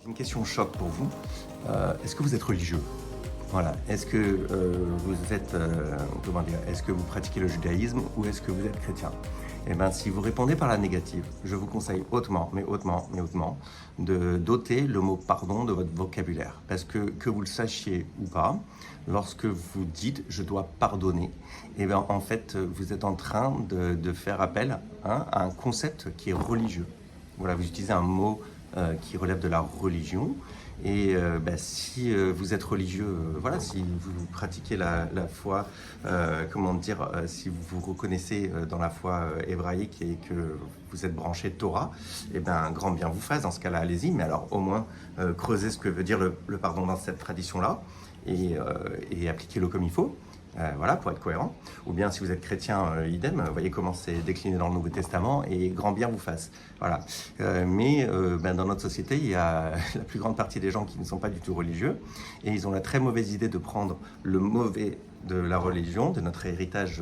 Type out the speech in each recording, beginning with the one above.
J'ai une question choc pour vous. Est-ce que vous êtes religieux? Voilà. Est-ce que vous êtes, comment dire, est-ce que vous pratiquez le judaïsme ou est-ce que vous êtes chrétien? Eh bien, si vous répondez par la négative, je vous conseille hautement, mais hautement, mais hautement, de doter le mot pardon de votre vocabulaire. Parce que vous le sachiez ou pas, lorsque vous dites je dois pardonner, eh bien, en fait, vous êtes en train de faire appel, à un concept qui est religieux. Voilà, vous utilisez un mot qui relève de la religion. Et si vous êtes religieux, voilà, si vous pratiquez la foi, comment dire, si vous vous reconnaissez dans la foi hébraïque et que vous êtes branché Torah, eh bien, grand bien vous fasse. Dans ce cas-là, allez-y. Mais alors, au moins, creusez ce que veut dire le pardon dans cette tradition-là et appliquez-le comme il faut. Voilà, pour être cohérent. Ou bien si vous êtes chrétien, idem, vous voyez comment c'est décliné dans le Nouveau Testament et grand bien vous fasse. Voilà. Dans notre société, il y a la plus grande partie des gens qui ne sont pas du tout religieux et ils ont la très mauvaise idée de prendre le mauvais de la religion, de notre héritage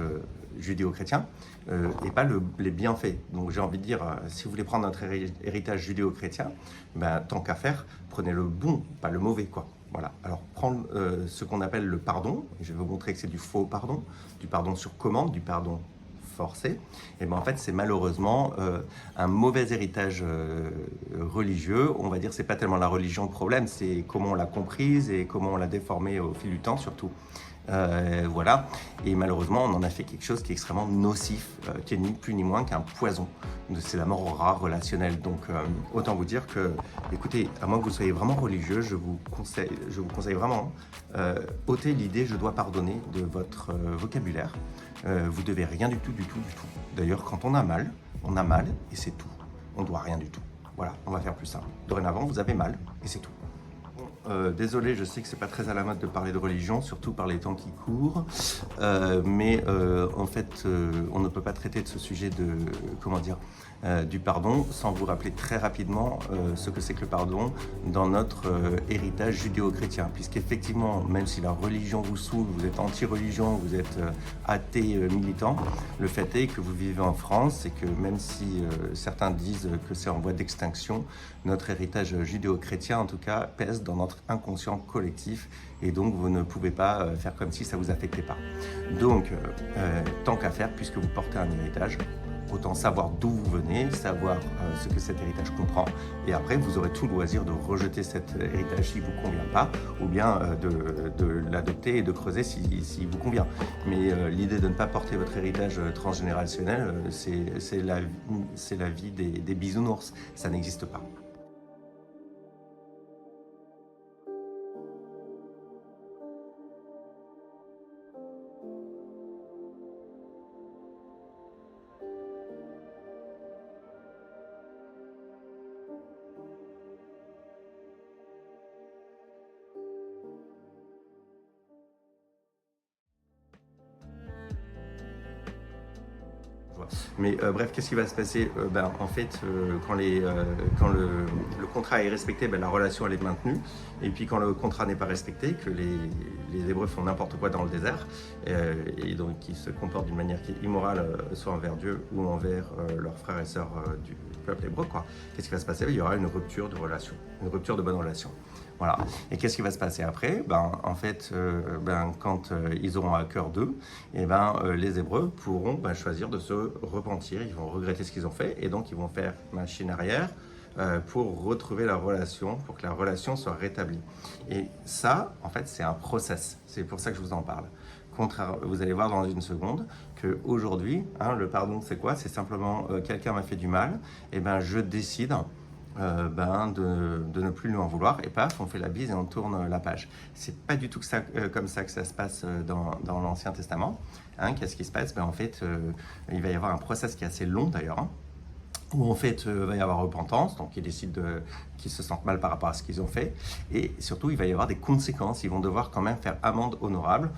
judéo-chrétien, et pas les bienfaits. Donc j'ai envie de dire, si vous voulez prendre notre héritage judéo-chrétien, tant qu'à faire, prenez le bon, pas le mauvais, quoi. Voilà. Alors, prendre ce qu'on appelle le pardon, et je vais vous montrer que c'est du faux pardon, du pardon sur commande, du pardon forcé, et en fait, c'est malheureusement un mauvais héritage religieux. On va dire, c'est pas tellement la religion le problème, c'est comment on l'a comprise et comment on l'a déformée au fil du temps, surtout. Voilà, et malheureusement on en a fait quelque chose qui est extrêmement nocif, qui est ni plus ni moins qu'un poison. C'est la mort rare relationnelle. Donc autant vous dire que, écoutez, à moins que vous soyez vraiment religieux, je vous conseille vraiment, ôtez l'idée je dois pardonner de votre vocabulaire. Vous devez rien du tout. D'ailleurs, quand on a mal et c'est tout. On doit rien du tout. Voilà, on va faire plus simple. Dorénavant, vous avez mal et c'est tout. Désolé, je sais que c'est pas très à la mode de parler de religion, surtout par les temps qui courent, en fait, on ne peut pas traiter de ce sujet du pardon sans vous rappeler très rapidement ce que c'est que le pardon dans notre héritage judéo-chrétien, puisqu'effectivement, même si la religion vous saoule, vous êtes anti-religion, vous êtes athée militant, le fait est que vous vivez en France et que même si certains disent que c'est en voie d'extinction, notre héritage judéo-chrétien, en tout cas, pèse dans notre inconscient collectif et donc vous ne pouvez pas faire comme si ça ne vous affectait pas. Donc, tant qu'à faire, puisque vous portez un héritage, autant savoir d'où vous venez, savoir ce que cet héritage comprend, et après vous aurez tout le loisir de rejeter cet héritage s'il ne vous convient pas, ou bien de l'adopter et de creuser s'il vous convient. Mais l'idée de ne pas porter votre héritage transgénérationnel, c'est la vie des bisounours, ça n'existe pas. Mais bref, qu'est-ce qui va se passer? En fait, quand le contrat est respecté, la relation elle est maintenue. Et puis quand le contrat n'est pas respecté, que les Hébreux font n'importe quoi dans le désert, et donc qui se comportent d'une manière qui est immorale, soit envers Dieu ou envers leurs frères et sœurs du peuple hébreu, quoi. Qu'est-ce qui va se passer? Il y aura une rupture de relation, une rupture de bonne relation. Voilà. Et qu'est-ce qui va se passer après? En fait, quand ils auront à cœur d'eux, les Hébreux pourront choisir de se repentir. Ils vont regretter ce qu'ils ont fait et donc ils vont faire machine arrière pour retrouver la relation, pour que la relation soit rétablie. Et ça, en fait, c'est un process. C'est pour ça que je vous en parle. Vous allez voir dans une seconde qu'aujourd'hui, le pardon, c'est quoi? C'est simplement quelqu'un m'a fait du mal, et je décide de ne plus lui en vouloir, et paf, on fait la bise et on tourne la page. C'est pas du tout comme ça que ça se passe dans l'Ancien Testament. Qu'est-ce qui se passe? En fait, il va y avoir un process qui est assez long d'ailleurs, où en fait il va y avoir repentance, donc qu'ils se sentent mal par rapport à ce qu'ils ont fait, et surtout il va y avoir des conséquences. Ils vont devoir quand même faire amende honorable,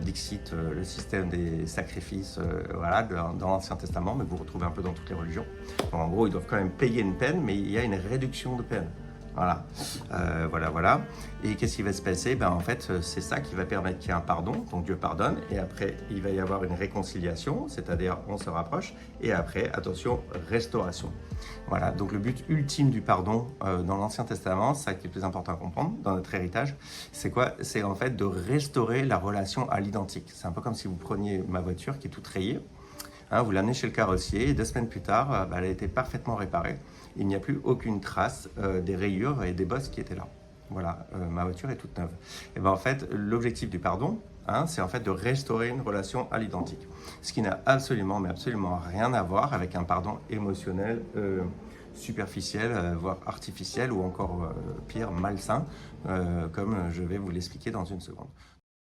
dixit le système des sacrifices dans l'Ancien Testament, mais vous retrouvez un peu dans toutes les religions. Donc, en gros, ils doivent quand même payer une peine, mais il y a une réduction de peine. Voilà. Et qu'est-ce qui va se passer? En fait, c'est ça qui va permettre qu'il y ait un pardon. Donc Dieu pardonne et après, il va y avoir une réconciliation, c'est-à-dire on se rapproche. Et après, attention, restauration. Voilà, donc le but ultime du pardon dans l'Ancien Testament, c'est ça qui est le plus important à comprendre dans notre héritage, c'est quoi? C'est en fait de restaurer la relation à l'identique. C'est un peu comme si vous preniez ma voiture qui est toute rayée, hein, vous l'amenez chez le carrossier et 2 semaines plus tard, elle a été parfaitement réparée. Il n'y a plus aucune trace des rayures et des bosses qui étaient là. Voilà, ma voiture est toute neuve. Et en fait, l'objectif du pardon, hein, c'est en fait de restaurer une relation à l'identique. Ce qui n'a absolument, mais absolument rien à voir avec un pardon émotionnel superficiel, voire artificiel ou encore pire, malsain, comme je vais vous l'expliquer dans une seconde.